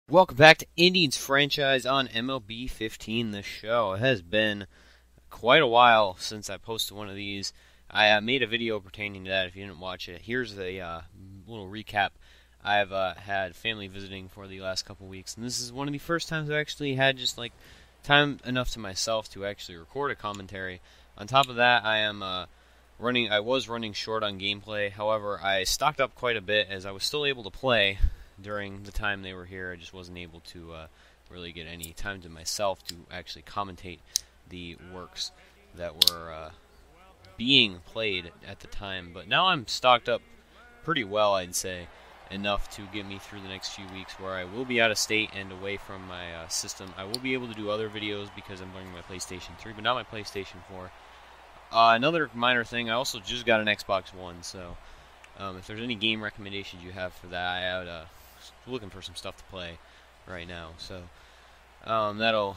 Welcome back to Indians Franchise on MLB 15, the show. It has been quite a while since I posted one of these. I made a video pertaining to that if you didn't watch it. Here's a little recap. I've had family visiting for the last couple weeks, and this is one of the first times I've actually had just like time enough to myself to actually record a commentary. On top of that, I was running short on gameplay. However, I stocked up quite a bit as I was still able to play during the time they were here. I just wasn't able to really get any time to myself to actually commentate the works that were being played at the time. But now I'm stocked up pretty well, I'd say, enough to get me through the next few weeks where I will be out of state and away from my system. I will be able to do other videos because I'm bringing my PlayStation 3, but not my PlayStation 4. Another minor thing, I also just got an Xbox One, so if there's any game recommendations you have for that, I'm looking for some stuff to play right now. So that'll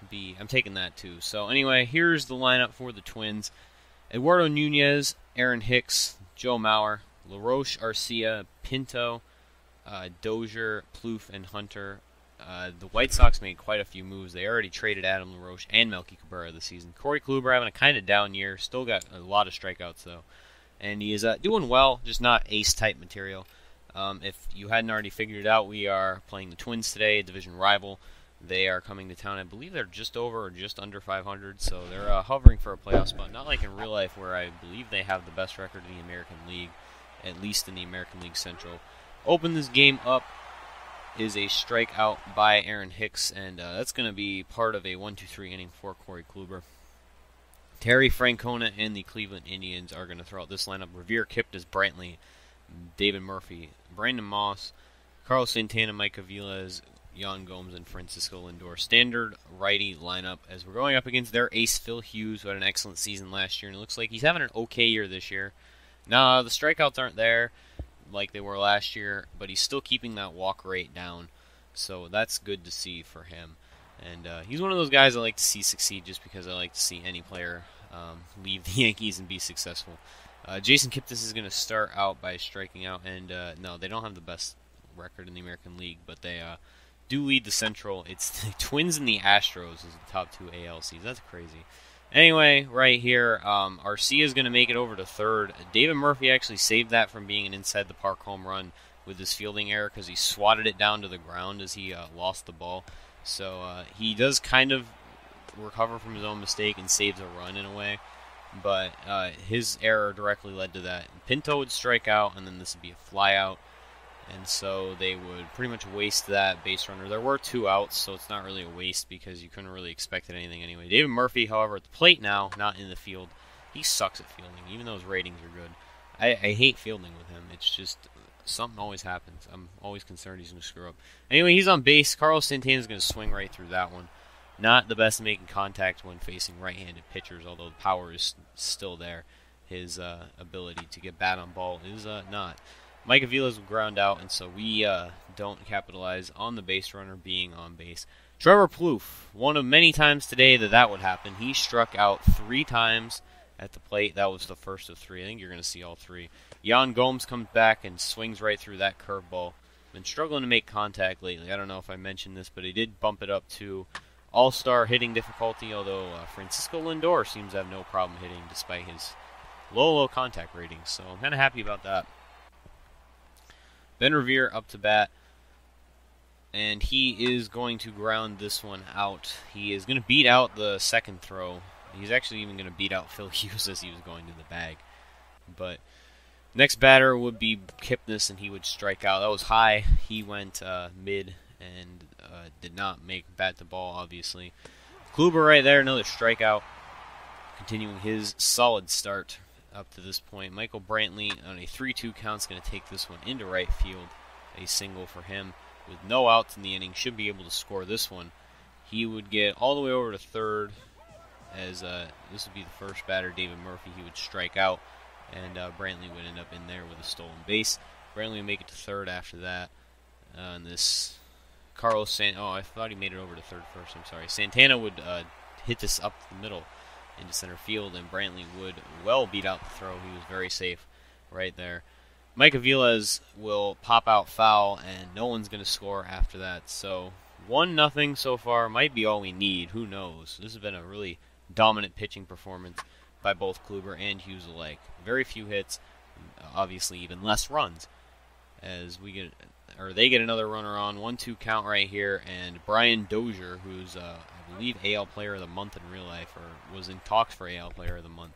be, I'm taking that too. So anyway, here's the lineup for the Twins. Eduardo Nunez, Aaron Hicks, Joe Mauer, LaRoche, Arcia, Pinto, Dozier, Plouffe, and Hunter. The White Sox made quite a few moves. They already traded Adam LaRoche and Melky Cabrera this season. Corey Kluber having a kind of down year. Still got a lot of strikeouts, though. And he is doing well, just not ace-type material. If you hadn't already figured it out, we are playing the Twins today, a division rival. They are coming to town. I believe they're just over or just under 500, so they're hovering for a playoff spot. Not like in real life where I believe they have the best record in the American League, at least in the American League Central. Open this game up is a strikeout by Aaron Hicks, and that's going to be part of a 1-2-3 inning for Corey Kluber. Terry Francona and the Cleveland Indians are going to throw out this lineup. Revere, Kipnis, Brantley, David Murphy, Brandon Moss, Carlos Santana, Mike Aviles, Yan Gomes, and Francisco Lindor. Standard righty lineup as we're going up against their ace Phil Hughes, who had an excellent season last year, and it looks like he's having an okay year this year. Now, the strikeouts aren't there like they were last year, but he's still keeping that walk rate down, so that's good to see for him. And he's one of those guys I like to see succeed just because I like to see any player leave the Yankees and be successful. Jason Kipnis is going to start out by striking out, and no, they don't have the best record in the American League, but they do lead the Central. It's the Twins and the Astros as the top two ALCs. That's crazy. Anyway, right here, Arcia is going to make it over to third. David Murphy actually saved that from being an inside-the-park home run with his fielding error because he swatted it down to the ground as he lost the ball. So he does kind of recover from his own mistake and saves a run in a way. But his error directly led to that. Pinto would strike out, and then this would be a flyout. And so they would pretty much waste that base runner. There were 2 outs, so it's not really a waste because you couldn't really expect anything anyway. David Murphy, however, at the plate now, not in the field. He sucks at fielding, even though his ratings are good. I hate fielding with him. It's just something always happens. I'm always concerned he's going to screw up. Anyway, he's on base. Carlos Santana is going to swing right through that one. Not the best at making contact when facing right-handed pitchers, although the power is still there. His ability to get bat on ball is not. Mike Aviles will ground out, and so we don't capitalize on the base runner being on base. Trevor Plouffe, one of many times today that would happen. He struck out 3 times at the plate. That was the first of 3. I think you're going to see all 3. Yan Gomes comes back and swings right through that curveball. Been struggling to make contact lately. I don't know if I mentioned this, but he did bump it up to all-star hitting difficulty, although Francisco Lindor seems to have no problem hitting despite his low contact ratings. So I'm kind of happy about that. Ben Revere up to bat, and he is going to ground this one out. He is going to beat out the second throw. He's actually even going to beat out Phil Hughes as he was going to the bag. But next batter would be Kipnis, and he would strike out. That was high. He went mid and did not make bat to ball, obviously. Kluber right there, another strikeout, continuing his solid start up to this point. Michael Brantley on a 3-2 count is going to take this one into right field. A single for him with no outs in the inning. Should be able to score this one. He would get all the way over to third as this would be the first batter, David Murphy. He would strike out, and Brantley would end up in there with a stolen base. Brantley would make it to third after that. And this I thought he made it over to third first. I'm sorry. Santana would hit this up the middle into center field, and Brantley would well beat out the throw. He was very safe right there. Mike Aviles will pop out foul, and no one's going to score after that. So 1-0 so far might be all we need. Who knows? This has been a really dominant pitching performance by both Kluber and Hughes alike. Very few hits, obviously even less runs. As they get another runner on, 1-2 count right here, and Brian Dozier, who's I believe AL Player of the Month in real life, or was in talks for AL Player of the Month,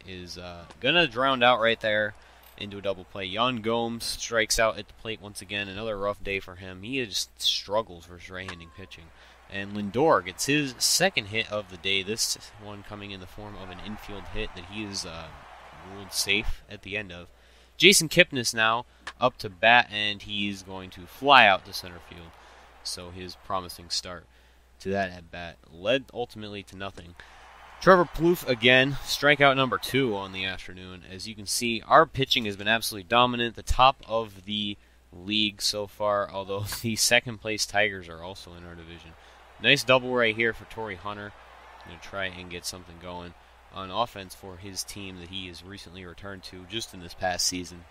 is gonna drown out right there into a double play. Yan Gomes strikes out at the plate once again. Another rough day for him. He just struggles versus right-handing pitching. And Lindor gets his second hit of the day. This one coming in the form of an infield hit that he is ruled safe at the end of. Jason Kipnis now up to bat, and he's going to fly out to center field. So his promising start to that at bat led ultimately to nothing. Trevor Plouffe again, strikeout number 2 on the afternoon. As you can see, our pitching has been absolutely dominant, the top of the league so far, although the second place Tigers are also in our division. Nice double right here for Torrey Hunter. Going to try and get something going on offense for his team that he has recently returned to just in this past season.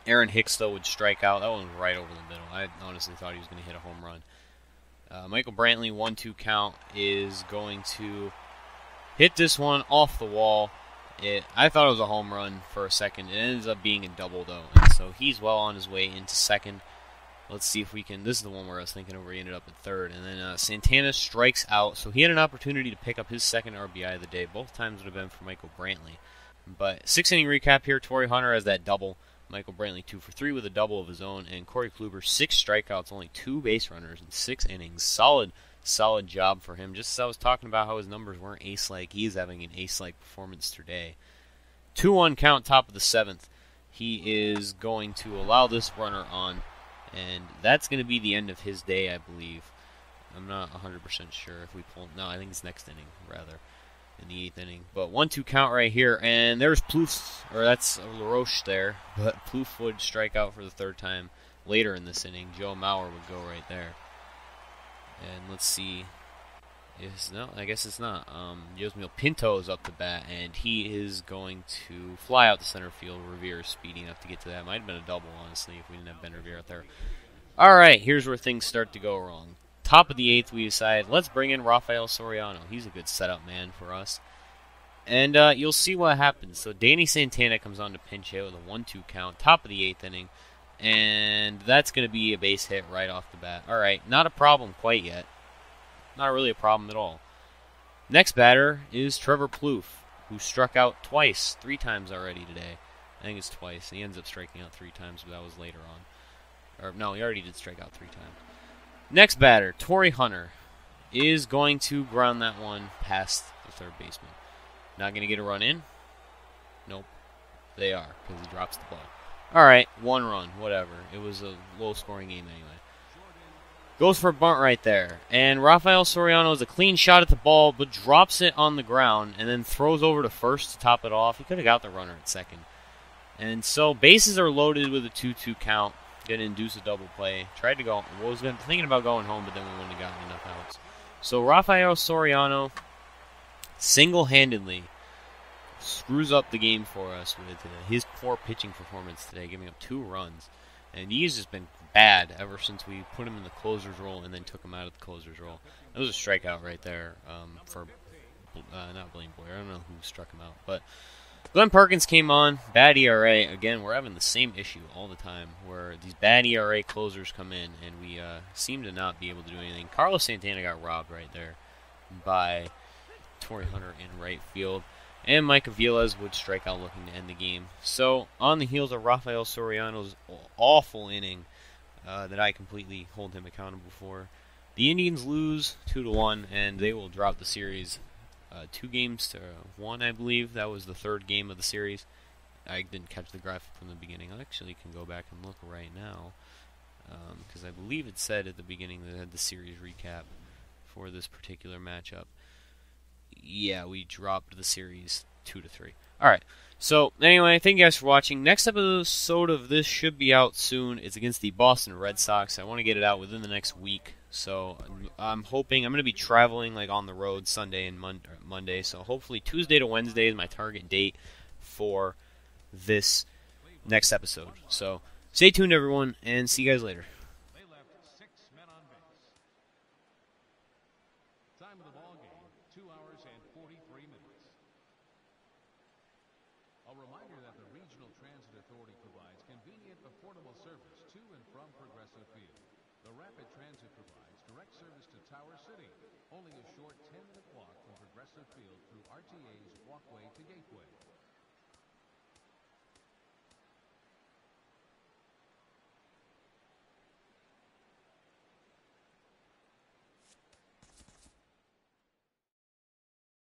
Aaron Hicks, though, would strike out. That one was right over the middle. I honestly thought he was going to hit a home run. Michael Brantley, 1-2 count, is going to hit this one off the wall. I thought it was a home run for a second. It ends up being a double, though. And so he's well on his way into second. Let's see if we can. This is the one where I was thinking of where he ended up at third. And then Santana strikes out. So he had an opportunity to pick up his second RBI of the day. Both times would have been for Michael Brantley. But 6-inning recap here. Torrey Hunter has that double. Michael Brantley 2 for 3 with a double of his own. And Corey Kluber 6 strikeouts, only 2 base runners in 6 innings. Solid job for him. Just as I was talking about how his numbers weren't ace-like, he's having an ace-like performance today. 2-1 count, top of the 7th. He is going to allow this runner on, and that's going to be the end of his day, I believe. I'm not 100% sure if we pull. No, I think it's next inning, rather, in the 8th inning. But 1-2 count right here, and there's Plouffe, or that's LaRoche there, but Plouffe would strike out for the 3rd time later in this inning. Joe Mauer would go right there. And let's see. No, I guess it's not. Yosmiel Pinto is up to bat, and he is going to fly out to center field. Revere is speeding up to get to that. Might have been a double, honestly, if we didn't have Ben Revere out there. All right, here's where things start to go wrong. Top of the 8th, we decide, let's bring in Rafael Soriano. He's a good setup man for us. And you'll see what happens. So Danny Santana comes on to pinch hit with a 1-2 count, top of the 8th inning. And that's going to be a base hit right off the bat. All right, not a problem quite yet. Not really a problem at all. Next batter is Trevor Plouffe, who struck out twice, 3 times already today. I think it's twice. He ends up striking out 3 times, but that was later on. Or no, he already did strike out 3 times. Next batter, Torrey Hunter, is going to ground that one past the 3rd baseman. Not going to get a run in? Nope. They are, because he drops the ball. All right, 1 run, whatever. It was a low-scoring game anyway. Goes for a bunt right there. And Rafael Soriano is a clean shot at the ball, but drops it on the ground and then throws over to first to top it off. He could have got the runner at second. And so bases are loaded with a 2-2 count. Going to induce a double play. Tried to go. Was thinking about going home, but then we wouldn't have gotten enough outs. So Rafael Soriano single-handedly screws up the game for us with his poor pitching performance today, giving up 2 runs. And he's just been bad ever since we put him in the closer's role and then took him out of the closer's role. That was a strikeout right there for not Blaine Boyer. I don't know who struck him out. But Glenn Perkins came on, bad ERA. Again, we're having the same issue all the time where these bad ERA closers come in and we seem to not be able to do anything. Carlos Santana got robbed right there by Torrey Hunter in right field. And Mike Aviles would strike out looking to end the game. So, on the heels of Rafael Soriano's awful inning that I completely hold him accountable for, the Indians lose 2-1, and they will drop the series 2-1, I believe. That was the 3rd game of the series. I didn't catch the graphic from the beginning. I actually can go back and look right now, because I believe it said at the beginning that it had the series recap for this particular matchup. Yeah, we dropped the series 2-3. Alright, so anyway, thank you guys for watching. Next episode of this should be out soon. It's against the Boston Red Sox. I want to get it out within the next week. So I'm hoping, I'm going to be traveling like on the road Sunday and Monday. So hopefully Tuesday to Wednesday is my target date for this next episode. So stay tuned, everyone, and see you guys later. They left 6 men on base. Time of the ball game, 2 hours and 43 minutes. A reminder that the Regional Transit Authority provides convenient, affordable service to and from Progressive Field. The Rapid Transit provides direct service to Tower City, only a short 10-minute walk from Progressive Field through RTA's Walkway to Gateway.